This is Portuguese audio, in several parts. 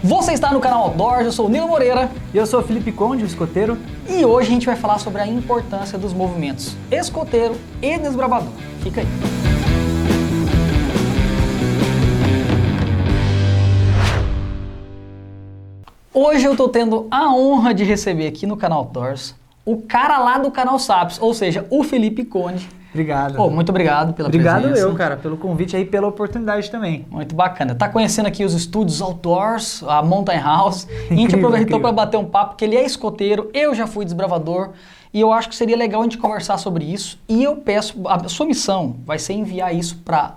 Você está no canal Outdoors, eu sou o Nilo Moreira. E eu sou o Felipe Conde, o escoteiro. E hoje a gente vai falar sobre a importância dos movimentos escoteiro e desbravador. Fica aí. Hoje eu tô tendo a honra de receber aqui no canal Outdoors o cara lá do canal Sapiens, ou seja, o Felipe Conde. Obrigado. Muito obrigado pela presença. Obrigado eu, cara, pelo convite aí, pela oportunidade também. Muito bacana. Tá conhecendo aqui os estúdios Outdoors, a Mountain House. E a gente aproveitou para bater um papo, porque ele é escoteiro, eu já fui desbravador. E eu acho que seria legal a gente conversar sobre isso. E eu peço, a sua missão vai ser enviar isso para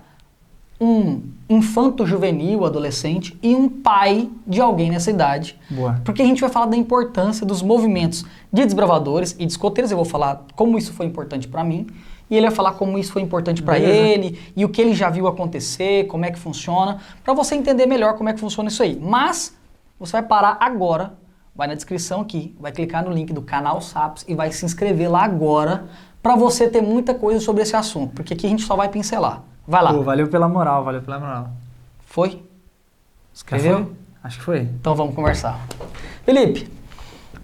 um infanto juvenil, adolescente e um pai de alguém nessa idade. Boa. Porque a gente vai falar da importância dos movimentos de desbravadores e de escoteiros. Eu vou falar como isso foi importante para mim. E ele vai falar como isso foi importante para ele e o que ele já viu acontecer, como é que funciona, para você entender melhor como é que funciona isso aí. Mas você vai parar agora, vai na descrição aqui, vai clicar no link do canal Sapiens e vai se inscrever lá agora para você ter muita coisa sobre esse assunto, porque aqui a gente só vai pincelar. Vai lá. Pô, valeu pela moral, valeu pela moral. Foi? Escreveu? Foi? Acho que foi. Então vamos conversar. Felipe,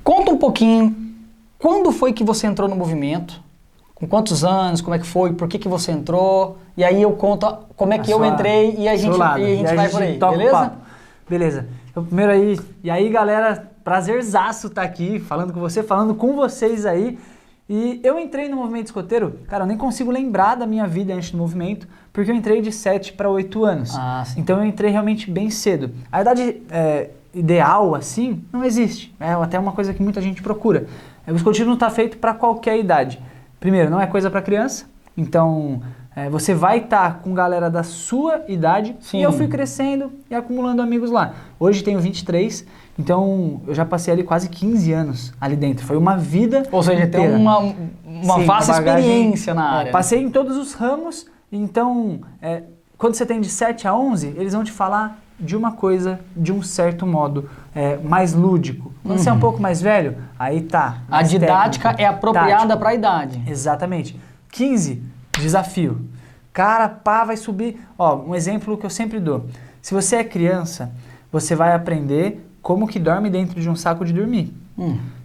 conta um pouquinho, quando foi que você entrou no movimento? Com quantos anos, como é que foi, por que você entrou, e aí eu conto como é que eu entrei e a gente vai por aí, beleza? Beleza. Então, primeiro aí, e aí galera, prazerzaço tá aqui, falando com você, falando com vocês aí. E eu entrei no movimento escoteiro, cara, eu nem consigo lembrar da minha vida antes do movimento, porque eu entrei de 7 para 8 anos. Ah, sim. Então eu entrei realmente bem cedo. A idade ideal, assim, não existe. É até uma coisa que muita gente procura. O escotismo não está feito para qualquer idade. Primeiro, não é coisa para criança, então você vai estar com galera da sua idade. Sim. E eu fui crescendo e acumulando amigos lá. Hoje tenho 23, então eu já passei ali quase 15 anos ali dentro. Foi uma vida inteira. Ou seja, tem uma vasta experiência na área. Passei em todos os ramos, então quando você tem de 7 a 11, eles vão te falar de uma coisa, de um certo modo, mais lúdico. Quando você é um pouco mais velho, aí tá. A didática é apropriada para a idade. Exatamente. 15, desafio. Cara, pá, vai subir. Ó, um exemplo que eu sempre dou. Se você é criança, você vai aprender como que dorme dentro de um saco de dormir.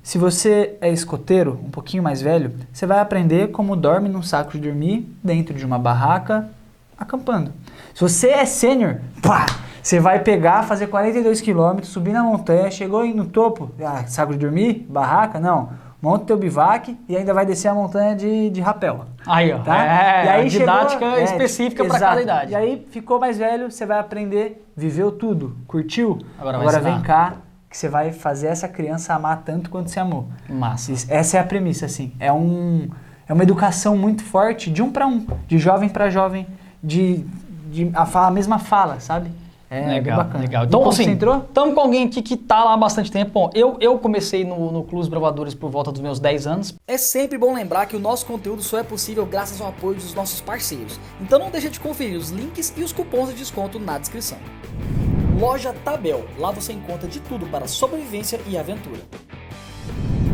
Se você é escoteiro, um pouquinho mais velho, você vai aprender como dorme num saco de dormir dentro de uma barraca, acampando. Se você é sênior, pá! Você vai pegar, fazer 42 km, subir na montanha, chegou aí no topo, saco de dormir, barraca, não. Monta o teu bivac e ainda vai descer a montanha de rapel. Aí, ó. Tá? E aí didática específica para cada idade. E aí ficou mais velho, você vai aprender, viveu tudo, curtiu? Agora vem cá, que você vai fazer essa criança amar tanto quanto você amou. Massa. Essa é a premissa, assim. É uma educação muito forte, de um para um, de jovem para jovem, a mesma fala, sabe? Legal, bacana. legal. Então, você entrou? Estamos com alguém aqui que está lá há bastante tempo. Bom, eu comecei no Clube dos Bravadores por volta dos meus 10 anos. É sempre bom lembrar que o nosso conteúdo só é possível graças ao apoio dos nossos parceiros. Então não deixa de conferir os links e os cupons de desconto na descrição. Loja Tabel. Lá você encontra de tudo para sobrevivência e aventura.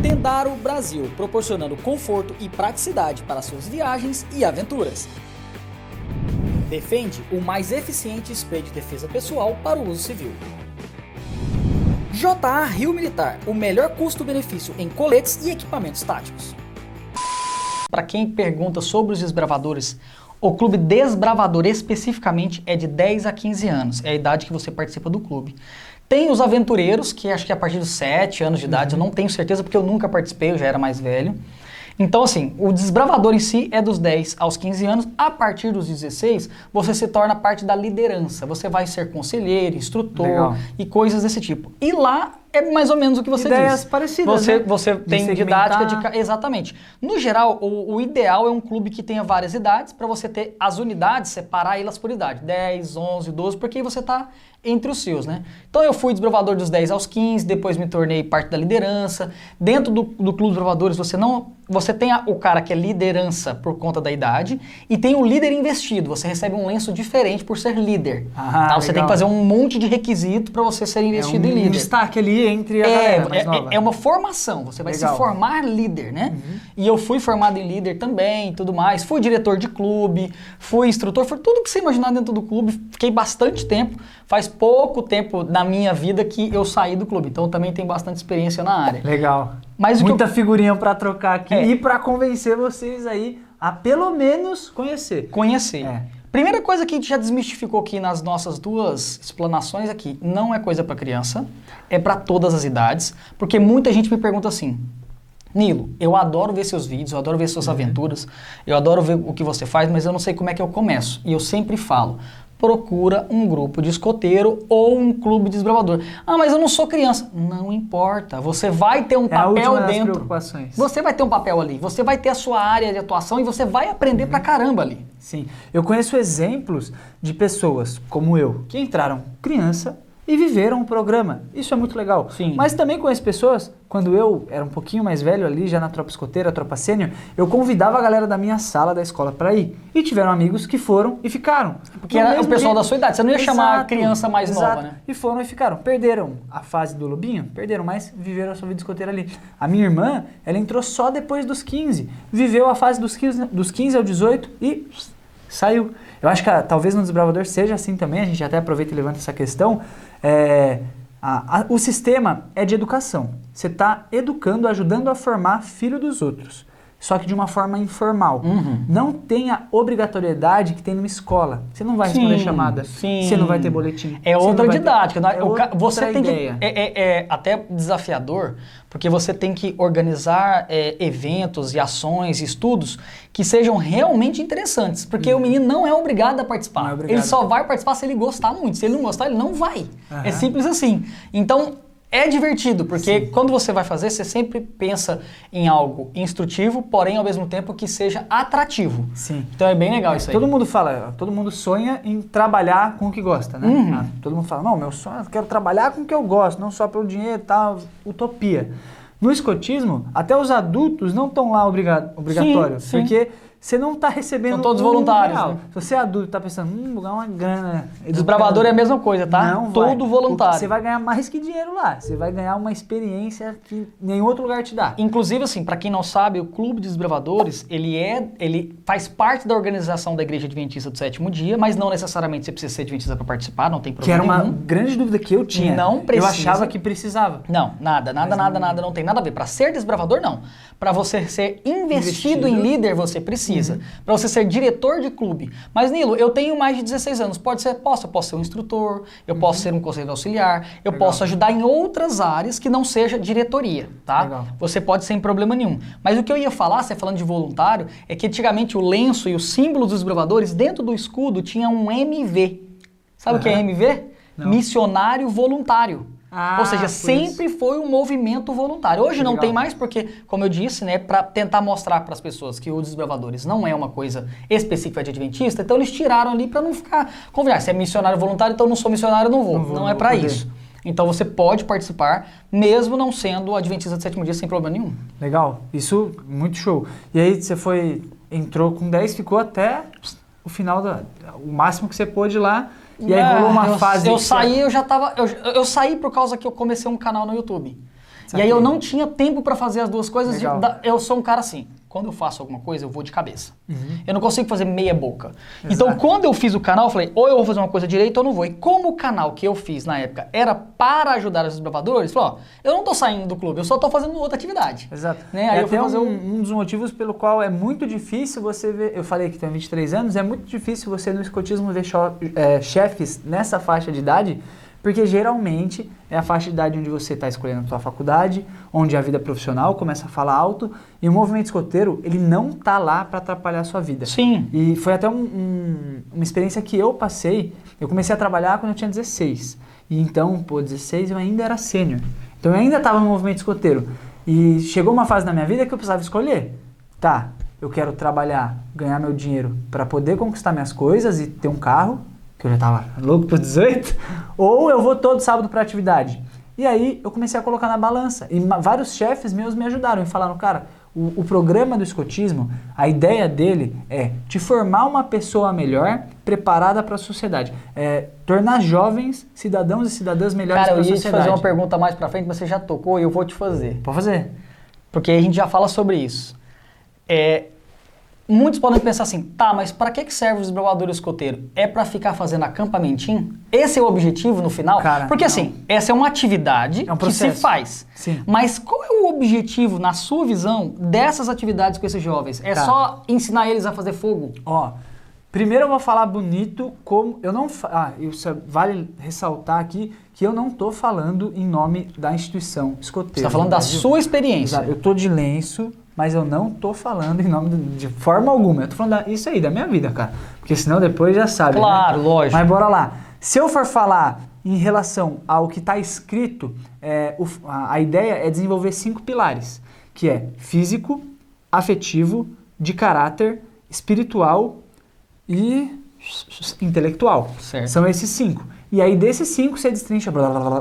Tendaro Brasil. Proporcionando conforto e praticidade para suas viagens e aventuras. Defende o mais eficiente spray de defesa pessoal para o uso civil. JA Rio Militar, o melhor custo-benefício em coletes e equipamentos táticos. Para quem pergunta sobre os desbravadores, o clube desbravador especificamente é de 10 a 15 anos, é a idade que você participa do clube. Tem os aventureiros, que acho que é a partir dos 7 anos de idade, eu não tenho certeza porque eu nunca participei, eu já era mais velho. Então, assim, o desbravador em si é dos 10 aos 15 anos. A partir dos 16, você se torna parte da liderança. Você vai ser conselheiro, instrutor e coisas desse tipo. E lá é mais ou menos o que você Ideias diz. parecidas, Você tem didática de... Exatamente. No geral, o ideal é um clube que tenha várias idades, para você ter as unidades, separar elas por idade. 10, 11, 12, porque aí você está entre os seus, né? Então eu fui desbravador dos 10 aos 15, depois me tornei parte da liderança. Dentro do clube dos bravadores, você tem o cara que é liderança por conta da idade e tem o líder investido. Você recebe um lenço diferente por ser líder. Tá? Você tem que fazer um monte de requisito para você ser investido em líder. Um destaque ali ali entre a galera mais nova. É uma formação, você vai Legal. se formar líder, né? E eu fui formado em líder também, tudo mais. Fui diretor de clube, fui instrutor, foi tudo que você imaginar dentro do clube. Fiquei bastante tempo, faz pouco tempo na minha vida que eu saí do clube, então eu também tenho bastante experiência na área. Legal. Mas Muita figurinha pra trocar aqui É. e pra convencer vocês aí a pelo menos conhecer. Conhecer. É. Primeira coisa que a gente já desmistificou aqui nas nossas duas explanações aqui, não é coisa para criança, é para todas as idades, porque muita gente me pergunta assim, Nilo, eu adoro ver seus vídeos, eu adoro ver suas aventuras, eu adoro ver o que você faz, mas eu não sei como é que eu começo. E eu sempre falo, procura um grupo de escoteiro ou um clube de desbravador. Ah, mas eu não sou criança. Não importa, você vai ter um É a última papel das dentro. preocupações. Você vai ter um papel ali, você vai ter a sua área de atuação e você vai aprender pra caramba ali. Sim, eu conheço exemplos de pessoas como eu, que entraram criança e viveram o programa. Isso é muito legal. Sim. Mas também conheço pessoas, quando eu era um pouquinho mais velho ali, já na tropa escoteira, tropa sênior, eu convidava a galera da minha sala da escola para ir. E tiveram amigos que foram e ficaram. Porque era o pessoal da sua idade, você não ia chamar a criança mais nova, né? E foram e ficaram. Perderam a fase do lobinho, perderam, mas viveram a sua vida escoteira ali. A minha irmã, ela entrou só depois dos 15. Viveu a fase dos 15 ao 18 e saiu. Eu acho que talvez no Desbravador seja assim também, a gente até aproveita e levanta essa questão. O sistema é de educação. Você está educando, ajudando a formar filho dos outros. Só que de uma forma informal. Não tem a obrigatoriedade que tem numa escola. Você não vai responder chamada. Você não vai ter boletim. É você outra não vai didática. ter- Você outra tem ideia. que. É até desafiador, porque você tem que organizar eventos e ações, estudos que sejam realmente interessantes. Porque o menino não é obrigado a participar. Não é obrigado. Ele só vai participar se ele gostar muito. Se ele não gostar, ele não vai. É simples assim. Então. É divertido, porque quando você vai fazer, você sempre pensa em algo instrutivo, porém ao mesmo tempo que seja atrativo. Sim. Então é bem legal isso aí. Todo mundo fala, todo mundo sonha em trabalhar com o que gosta, né? Todo mundo fala, não, meu sonho, eu quero trabalhar com o que eu gosto, não só pelo dinheiro e tal, utopia. No escotismo, até os adultos não estão lá obrigatório, Sim. porque você não está recebendo São todos um voluntários, real. né? Se você é adulto e está pensando, vou ganhar uma grana. Desbravador é a mesma coisa, tá? Não vai. Todo voluntário. Você vai ganhar mais que dinheiro lá. Você vai ganhar uma experiência que nenhum outro lugar te dá. Inclusive, assim, para quem não sabe, o Clube de Desbravadores, ele faz parte da organização da Igreja Adventista do Sétimo Dia, mas não necessariamente você precisa ser adventista para participar, não tem Que era problema uma nenhum. grande dúvida que eu tinha. Não precisa. Eu achava que precisava. Não, nada, não tem nada a ver. Para ser desbravador, não. Para você ser investido em líder, você precisa. Para você ser diretor de clube. Mas, Nilo, eu tenho mais de 16 anos. Eu posso ser um instrutor, eu posso ser um conselheiro auxiliar, eu posso ajudar em outras áreas que não seja diretoria, tá? Legal. Você pode sem problema nenhum. Mas o que eu ia falar, você falando de voluntário, é que antigamente o lenço e o símbolo dos desbravadores, dentro do escudo, tinha um MV. Sabe o que é MV? Não. Missionário voluntário. Ou seja, por sempre foi um movimento voluntário. Hoje não Legal. tem mais porque, como eu disse, né, para tentar mostrar para as pessoas que o Desbravadores não é uma coisa específica de adventista, então eles tiraram ali para não ficar convidado. Se é missionário voluntário, então eu não sou missionário, eu não vou. Não é para isso. Então você pode participar, mesmo não sendo adventista do sétimo dia, sem problema nenhum. Legal, isso muito show. E aí você entrou com 10, ficou até o final, o máximo que você pôde lá. E aí rolou uma fase... Eu saí, eu saí por causa que eu comecei um canal no YouTube. E aí eu não tinha tempo para fazer as duas coisas. Eu sou um cara assim, quando eu faço alguma coisa, eu vou de cabeça. Eu não consigo fazer meia boca. Então, quando eu fiz o canal, eu falei, ou eu vou fazer uma coisa direito ou eu não vou. E como o canal que eu fiz na época era para ajudar os desbravadores, falou, ó, eu não tô saindo do clube, eu só tô fazendo outra atividade. Exato. Né? Aí É eu fui até fazer um dos motivos pelo qual é muito difícil você ver... Eu falei que tenho 23 anos, é muito difícil você no escotismo ver chefes nessa faixa de idade, porque geralmente é a faixa de idade onde você está escolhendo a sua faculdade, onde a vida profissional começa a falar alto, e o movimento escoteiro, ele não tá lá para atrapalhar a sua vida. Sim. E foi até uma experiência que eu passei, eu comecei a trabalhar quando eu tinha 16, e então, 16 eu ainda era sênior, então eu ainda estava no movimento escoteiro, e chegou uma fase na minha vida que eu precisava escolher, tá, eu quero trabalhar, ganhar meu dinheiro para poder conquistar minhas coisas e ter um carro, que eu já tava louco por 18, ou eu vou todo sábado pra atividade. E aí eu comecei a colocar na balança. E vários chefes meus me ajudaram e falaram, cara, O programa do escotismo, a ideia dele é te formar uma pessoa melhor, preparada para a sociedade. Tornar jovens cidadãos e cidadãs melhores para a sociedade. Cara, eu ia te fazer uma pergunta mais pra frente, mas você já tocou e eu vou te fazer. Pode fazer. Porque aí a gente já fala sobre isso. Muitos podem pensar assim, tá, mas para que serve o desbravador escoteiro? É para ficar fazendo acampamentinho? Esse é o objetivo no final? Cara, porque assim, essa é uma atividade que se faz. Sim. Mas qual é o objetivo, na sua visão, dessas atividades com esses jovens? É só ensinar eles a fazer fogo? Ó, primeiro eu vou falar bonito como... Isso vale ressaltar aqui que eu não tô falando em nome da instituição escoteira. Você tá falando da sua experiência. Exato. Eu tô de lenço, mas eu não tô falando em nome de forma alguma. Eu tô falando isso aí, da minha vida, cara. Porque senão depois já sabe, claro, né? Lógico. Mas bora lá. Se eu for falar em relação ao que está escrito, a ideia é desenvolver 5 pilares, que é físico, afetivo, de caráter, espiritual e intelectual. Certo. São esses 5. E aí desses 5 você destrincha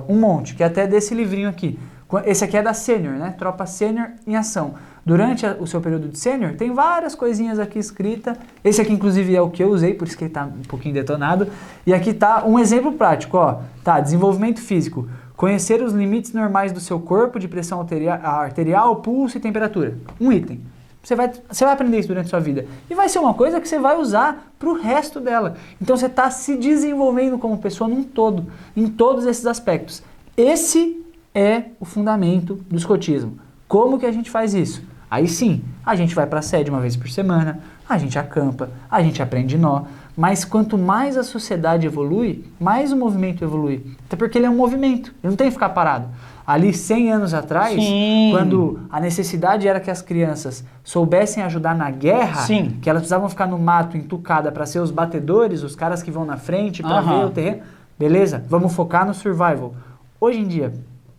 um monte, que é até desse livrinho aqui. Esse aqui é da Sênior, né? Tropa Sênior em Ação. Durante o seu período de Sênior, tem várias coisinhas aqui escritas. Esse aqui, inclusive, é o que eu usei, por isso que ele tá um pouquinho detonado. E aqui tá um exemplo prático, ó. Tá, desenvolvimento físico. Conhecer os limites normais do seu corpo de pressão arterial, pulso e temperatura. Um item. Você vai aprender isso durante a sua vida. E vai ser uma coisa que você vai usar pro resto dela. Então você tá se desenvolvendo como pessoa num todo, em todos esses aspectos. Esse é o fundamento do escotismo. Como que a gente faz isso? Aí sim, a gente vai para a sede uma vez por semana, a gente acampa, a gente aprende nó, mas quanto mais a sociedade evolui, mais o movimento evolui. Até porque ele é um movimento, ele não tem que ficar parado. Ali 100 anos atrás, sim, quando a necessidade era que as crianças soubessem ajudar na guerra, sim, que elas precisavam ficar no mato entucada para ser os batedores, os caras que vão na frente para ver o terreno, beleza, vamos focar no survival. Hoje em dia,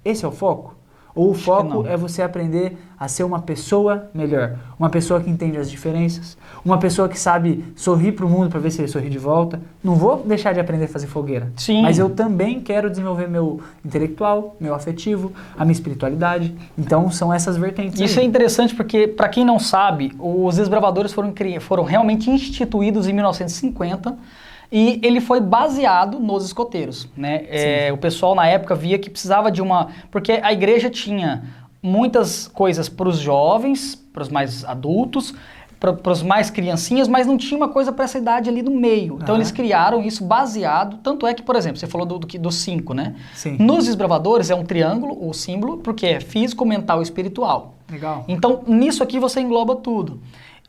esse é o foco? Ou o foco é você aprender a ser uma pessoa melhor, uma pessoa que entende as diferenças, uma pessoa que sabe sorrir para o mundo para ver se ele sorri de volta. Não vou deixar de aprender a fazer fogueira, sim, mas eu também quero desenvolver meu intelectual, meu afetivo, a minha espiritualidade. Então são essas vertentes. Isso aí. é interessante porque, para quem não sabe, os desbravadores foram realmente instituídos em 1950. E ele foi baseado nos escoteiros, né? O pessoal na época via que precisava de uma... Porque a igreja tinha muitas coisas para os jovens, para os mais adultos, para os mais criancinhas, mas não tinha uma coisa para essa idade ali no meio. Então eles criaram isso baseado... Tanto é que, por exemplo, você falou dos 5, né? Sim. Nos desbravadores é um triângulo, o símbolo, porque é físico, mental e espiritual. Legal. Então nisso aqui você engloba tudo.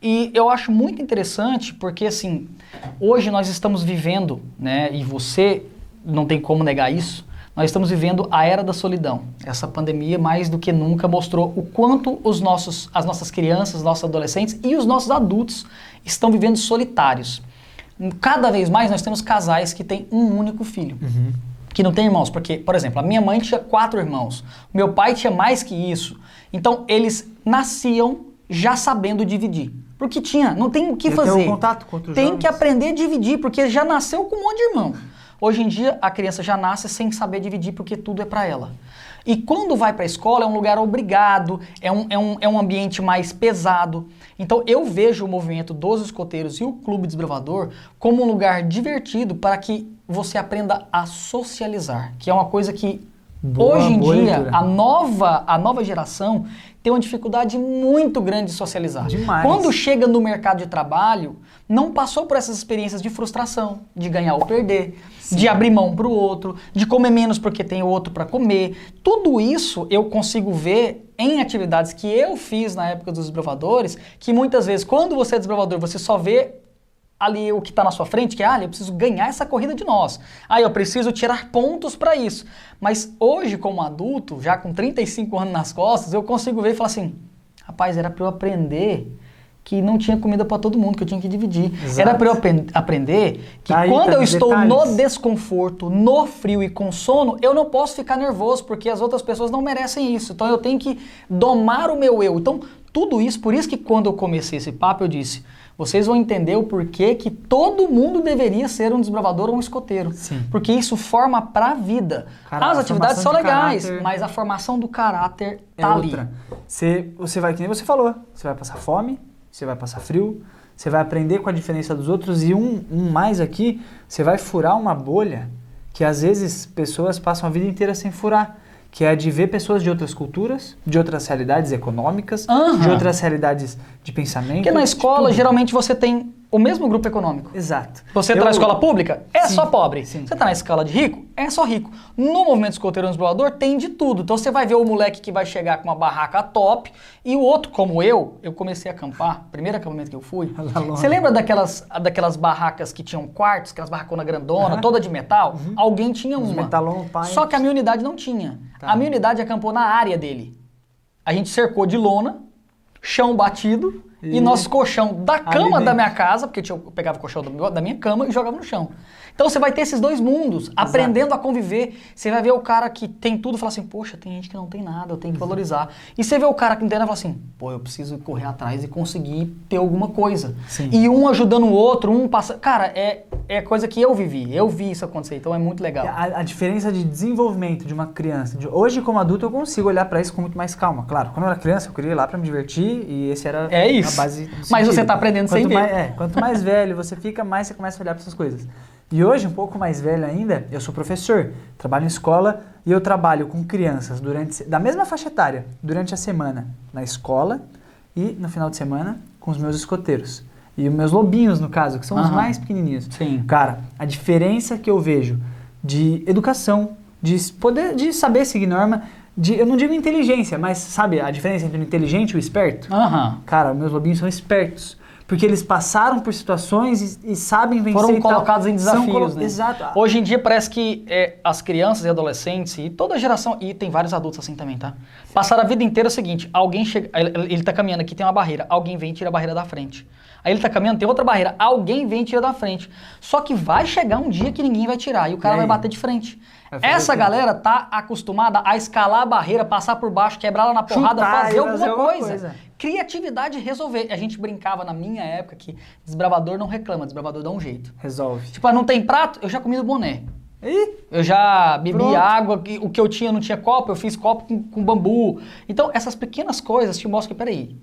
E eu acho muito interessante porque, assim, hoje nós estamos vivendo, né, e você não tem como negar isso, nós estamos vivendo a era da solidão. Essa pandemia, mais do que nunca, mostrou o quanto as nossas crianças, nossos adolescentes e os nossos adultos estão vivendo solitários. Cada vez mais nós temos casais que têm um único filho. Que não tem irmãos, porque, por exemplo, a minha mãe tinha 4 irmãos, meu pai tinha mais que isso. Então, eles nasciam já sabendo dividir. Porque não tem o que fazer. Tem um contato com outros jovens. Que aprender a dividir, porque já nasceu com um monte de irmão. Hoje em dia, a criança já nasce sem saber dividir, porque tudo é para ela. E quando vai para a escola, é um lugar obrigado, é um ambiente mais pesado. Então, eu vejo o movimento dos escoteiros e o Clube Desbravador como um lugar divertido para que você aprenda a socializar, que é uma coisa que hoje em dia, a nova geração tem uma dificuldade muito grande de socializar. Demais. Quando chega no mercado de trabalho, não passou por essas experiências de frustração, de ganhar ou perder, sim, de abrir mão para o outro, de comer menos porque tem outro para comer. Tudo isso eu consigo ver em atividades que eu fiz na época dos desbravadores, que muitas vezes, quando você é desbravador, você só vê ali o que está na sua frente, que eu preciso ganhar essa corrida de nós. Eu preciso tirar pontos para isso. Mas hoje, como adulto, já com 35 anos nas costas, eu consigo ver e falar assim, rapaz, era para eu aprender que não tinha comida para todo mundo, que eu tinha que dividir. Exato. Era para eu aprender que quando eu estou no desconforto, no frio e com sono, eu não posso ficar nervoso, porque as outras pessoas não merecem isso. Então eu tenho que domar o meu eu. Então Tudo isso, por isso que quando eu comecei esse papo eu disse, vocês vão entender o porquê que todo mundo deveria ser um desbravador ou um escoteiro. Sim. Porque isso forma pra vida. Cara, As a atividades são formação de legais, caráter mas a formação do caráter é tá ali. outra. Você vai, que nem você falou, você vai passar fome, você vai passar frio, você vai aprender com a diferença dos outros e um mais aqui, você vai furar uma bolha que às vezes pessoas passam a vida inteira sem furar, que é de ver pessoas de outras culturas, de outras realidades econômicas, de outras realidades de pensamento. Porque na escola, geralmente, você tem o mesmo grupo econômico. Exato. Você tá na escola pública, é Sim, só pobre. sim. Você tá na escola de rico, é só rico. No movimento escoteiro desbravador tem de tudo. Então você vai ver o moleque que vai chegar com uma barraca top e o outro, como eu comecei a acampar, primeiro acampamento que eu fui. Você lembra daquelas barracas que tinham quartos, aquelas barraconas grandona, toda de metal? Alguém tinha uma. metalon, pai. Só que a minha unidade não tinha. A minha unidade acampou na área dele. A gente cercou de lona, chão batido, e nosso colchão da cama da minha casa, porque eu pegava o colchão da minha cama e jogava no chão. Então você vai ter esses dois mundos, aprendendo a conviver. Você vai ver o cara que tem tudo e fala assim, poxa, tem gente que não tem nada, eu tenho que valorizar. E você vê o cara que não tem nada e fala assim, pô, eu preciso correr atrás e conseguir ter alguma coisa. Sim. E um ajudando o outro, um passa... Cara, é coisa que eu vivi, eu vi isso acontecer, então é muito legal. A diferença de desenvolvimento de uma criança, hoje como adulto eu consigo olhar pra isso com muito mais calma. Claro, quando eu era criança eu queria ir lá pra me divertir e esse era a base do Mas sentido. você tá aprendendo sem ver. Quanto mais velho você fica, mais você começa a olhar pra essas coisas. E hoje, um pouco mais velho ainda, eu sou professor, trabalho em escola e eu trabalho com crianças da mesma faixa etária, durante a semana na escola e no final de semana com os meus escoteiros. E os meus lobinhos, no caso, que são os mais pequenininhos. Sim. Cara, a diferença que eu vejo de educação, de saber seguir norma, eu não digo inteligência, mas sabe a diferença entre o inteligente e o esperto? Cara, meus lobinhos são espertos. Porque eles passaram por situações e sabem vencer. Foram colocados em desafios, né? Exato. Hoje em dia parece que as crianças e adolescentes e toda a geração, e tem vários adultos assim também, tá? Passaram a vida inteira o seguinte, alguém chega, ele tá caminhando aqui, tem uma barreira, alguém vem e tira a barreira da frente. Aí ele tá caminhando, tem outra barreira, alguém vem e tira da frente. Só que vai chegar um dia que ninguém vai tirar e o cara vai bater de frente. Essa galera tá acostumada a escalar a barreira, passar por baixo, quebrar ela na porrada, fazer alguma coisa. Criatividade resolver. A gente brincava na minha época que desbravador não reclama, desbravador dá um jeito. Resolve. Tipo, não tem prato, eu já comi no boné. Ih, eu já bebi pronto. água, o que eu tinha não tinha copo, eu fiz copo com bambu. Então, essas pequenas coisas te mostram que, peraí,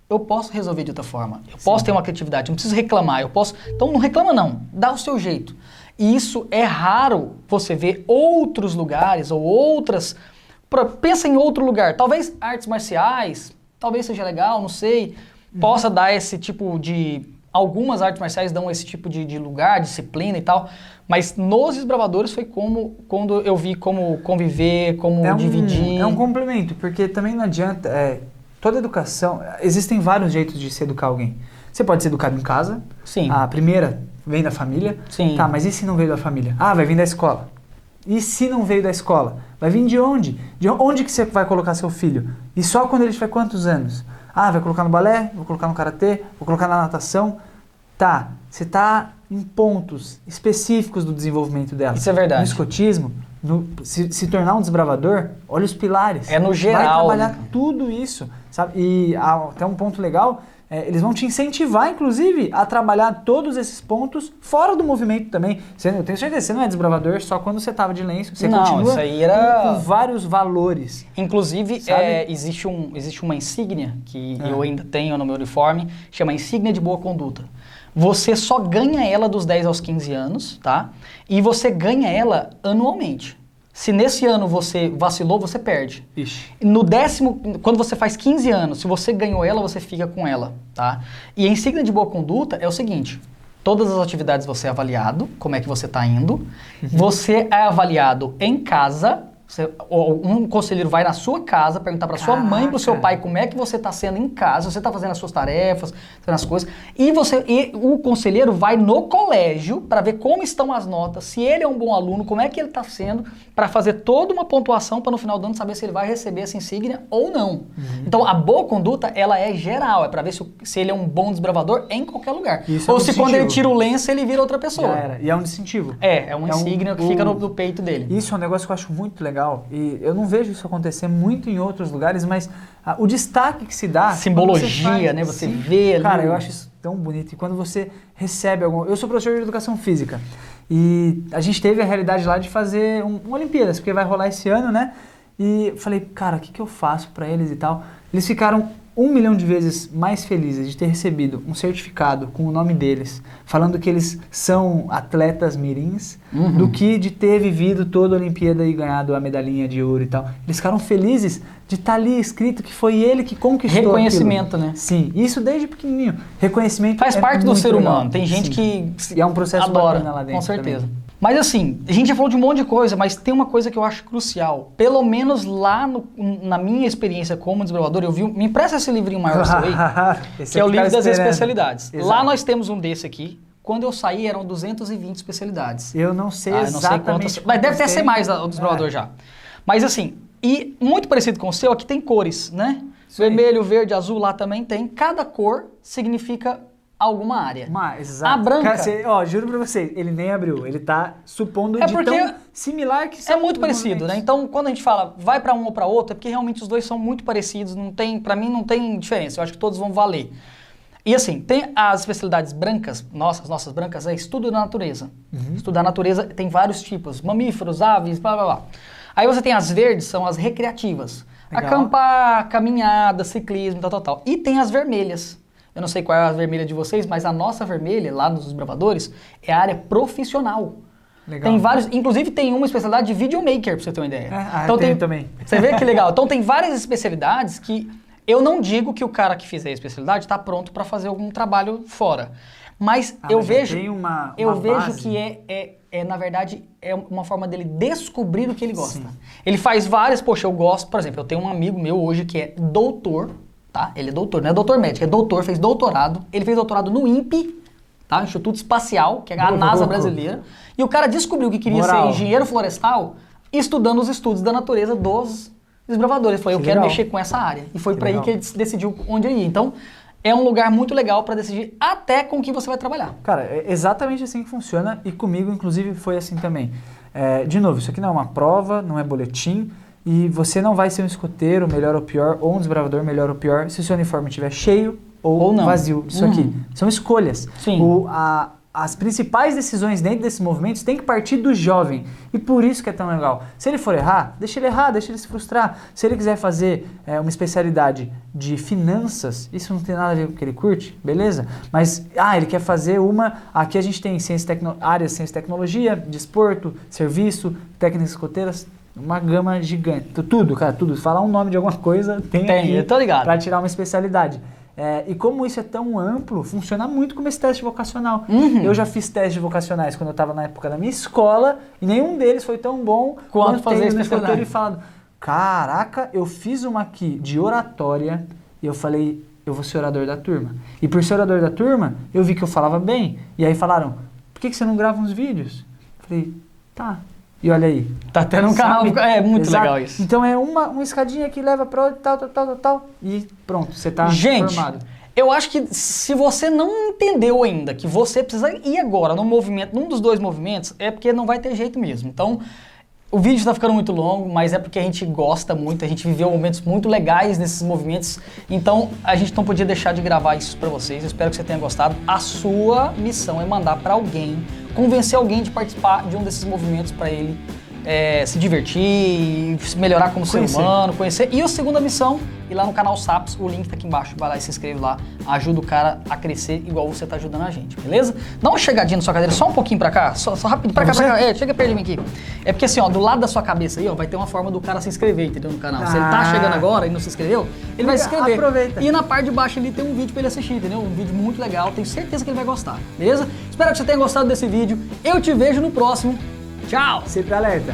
eu posso resolver de outra forma. Eu posso ter uma criatividade, não preciso reclamar, eu posso... Então, não reclama não, dá o seu jeito. E isso é raro você ver outros lugares ou outras... Pensa em outro lugar, talvez artes marciais, talvez seja legal, não sei, possa dar esse tipo de... Algumas artes marciais dão esse tipo de lugar, disciplina e tal, mas nos desbravadores foi quando eu vi como conviver, como dividir. É um complemento, porque também não adianta... toda educação... Existem vários jeitos de se educar alguém. Você pode ser educado em casa. Sim. A primeira vem da família. Sim. Tá, mas e se não veio da família? Ah, vai vir da escola. E se não veio da escola? Vai vir de onde? De onde que você vai colocar seu filho? E só quando ele tiver quantos anos? Ah, vai colocar no balé, vou colocar no karatê, vou colocar na natação. Tá, você tá em pontos específicos do desenvolvimento dela. Isso é verdade. No escotismo, se tornar um desbravador, olha os pilares. É no geral. Vai trabalhar tudo isso, sabe? E até um ponto legal, eles vão te incentivar, inclusive, a trabalhar todos esses pontos fora do movimento também. Eu tenho certeza, você não é desbravador só quando você estava de lenço, você continua isso aí era... com vários valores. Inclusive, existe uma insígnia que eu ainda tenho no meu uniforme, chama insígnia de boa conduta. Você só ganha ela dos 10 aos 15 anos, tá? E você ganha ela anualmente. Se nesse ano você vacilou, você perde. Ixi. No 10º, quando você faz 15 anos, se você ganhou ela, você fica com ela, tá? E a insígnia de boa conduta é o seguinte, todas as atividades você é avaliado, como é que você está indo, você é avaliado em casa, um conselheiro vai na sua casa perguntar para sua mãe e para o seu pai como é que você está sendo em casa, você está fazendo as suas tarefas, fazendo as coisas, e o conselheiro vai no colégio para ver como estão as notas, se ele é um bom aluno, como é que ele está sendo, para fazer toda uma pontuação para no final do ano saber se ele vai receber essa insígnia ou não. Então a boa conduta, ela é geral, é para ver se ele é um bom desbravador em qualquer lugar. Isso ou é um se quando ele incentivo. tira o lenço, ele vira outra pessoa. Já era. E é um distintivo. É uma insígnia que fica no peito dele. Isso é um negócio que eu acho muito legal. legal. E eu não vejo isso acontecer muito em outros lugares, mas o destaque que se dá... Simbologia, né? Você vê ali... Cara, eu acho isso tão bonito. E quando você recebe algum... Eu sou professor de educação física. E a gente teve a realidade lá de fazer uma Olimpíadas, porque vai rolar esse ano, né? E eu falei, cara, o que eu faço pra eles e tal? Eles ficaram 1 milhão de vezes mais felizes de ter recebido um certificado com o nome deles, falando que eles são atletas mirins, do que de ter vivido toda a Olimpíada e ganhado a medalhinha de ouro e tal. Eles ficaram felizes de estar ali escrito que foi ele que conquistou Reconhecimento, aquilo. Né? Sim, isso desde pequenininho. Reconhecimento faz parte do muito ser legal. humano. Tem gente que E é um processo adora, bacana lá dentro com certeza. também. Mas assim, a gente já falou de um monte de coisa, mas tem uma coisa que eu acho crucial. Pelo menos lá na minha experiência como desbravador, eu vi... Me empresta esse livrinho maior seu aí, que é o livro das especialidades. Exato. Lá nós temos um desse aqui. Quando eu saí, eram 220 especialidades. Eu não sei eu não sei quantas, mas deve ter ser mais o desbravador já. Mas assim, e muito parecido com o seu, aqui tem cores, né? Sim. Vermelho, verde, azul, lá também tem. Cada cor significa alguma área. Exato. A branca... Cara, juro pra vocês, ele nem abriu. Ele tá supondo de porque tão similar que são é muito os parecido, né? movimentos. Então, quando a gente fala vai pra um ou pra outro, é porque realmente os dois são muito parecidos, não tem, para mim não tem diferença. Eu acho que todos vão valer. E assim, tem as especialidades brancas, nossas brancas, é estudo da natureza. Estudar a natureza tem vários tipos, mamíferos, aves, blá blá blá. Aí você tem as verdes, são as recreativas. Legal. Acampar, caminhada, ciclismo, tal. E tem as vermelhas. Eu não sei qual é a vermelha de vocês, mas a nossa vermelha, lá nos desbravadores, é a área profissional. Legal. Tem vários, inclusive tem uma especialidade de videomaker, pra você ter uma ideia. Então tem também. Você vê que legal? Então tem várias especialidades que eu não digo que o cara que fizer a especialidade está pronto para fazer algum trabalho fora. Mas eu vejo, tem uma vejo base. que na verdade, é uma forma dele descobrir o que ele gosta. Sim. Ele faz várias, poxa, eu gosto, por exemplo, eu tenho um amigo meu hoje que é doutor, tá? Ele é doutor, não é doutor médico, é doutor, fez doutorado. Ele fez doutorado no INPE, tá? Instituto Espacial, que é a NASA brasileira. E o cara descobriu que queria ser engenheiro florestal estudando os estudos da natureza dos desbravadores. Ele falou, eu quero mexer com essa área. E foi para aí que ele decidiu onde ele ia. Então, é um lugar muito legal para decidir até com que você vai trabalhar. Cara, é exatamente assim que funciona e comigo, inclusive, foi assim também. De novo, isso aqui não é uma prova, não é boletim e você não vai ser um escoteiro, melhor ou pior, ou um desbravador, melhor ou pior, se o seu uniforme estiver cheio ou não. Vazio. Isso aqui são escolhas. Sim. As principais decisões dentro desses movimentos têm que partir do jovem. E por isso que é tão legal. Se ele for errar, deixa ele se frustrar. Se ele quiser fazer uma especialidade de finanças, isso não tem nada a ver com o que ele curte, beleza? Mas, ele quer fazer aqui a gente tem áreas de ciência e tecnologia, desporto, serviço, técnicas escoteiras, uma gama gigante. Tudo, cara, tudo. Falar um nome de alguma coisa tem aqui eu tô ligado. Pra tirar uma especialidade. E como isso é tão amplo, funciona muito como esse teste vocacional. Eu já fiz testes vocacionais quando eu estava na época da minha escola e nenhum deles foi tão bom quanto fazer no especialidade. E falando, caraca, eu fiz uma aqui de oratória e eu falei, eu vou ser orador da turma. E por ser orador da turma, eu vi que eu falava bem. E aí falaram, por que você não grava uns vídeos? Eu falei, tá. E olha aí. Tá tendo um canal, é muito legal isso. Então é uma escadinha que leva pra outra, tal. E pronto, você tá formado. Eu acho que se você não entendeu ainda que você precisa ir agora no movimento, num dos dois movimentos, é porque não vai ter jeito mesmo. Então, o vídeo está ficando muito longo, mas é porque a gente gosta muito, a gente viveu momentos muito legais nesses movimentos, então a gente não podia deixar de gravar isso para vocês. Eu espero que você tenha gostado. A sua missão é mandar para alguém, convencer alguém de participar de um desses movimentos para ele se divertir, melhorar como ser humano, conhecer. E a segunda missão, ir lá no canal SAPS, o link tá aqui embaixo, vai lá e se inscreve lá, ajuda o cara a crescer igual você tá ajudando a gente, beleza? Dá uma chegadinha na sua cadeira, só um pouquinho pra cá, só rápido, pra cá. Chega perto de mim aqui. É porque assim, ó, do lado da sua cabeça aí, ó, vai ter uma forma do cara se inscrever, entendeu, no canal. Se ele tá chegando agora e não se inscreveu, ele vai se inscrever. Aproveita. E na parte de baixo ali tem um vídeo pra ele assistir, entendeu? Um vídeo muito legal, tenho certeza que ele vai gostar, beleza? Espero que você tenha gostado desse vídeo, eu te vejo no próximo. Tchau! Sempre alerta.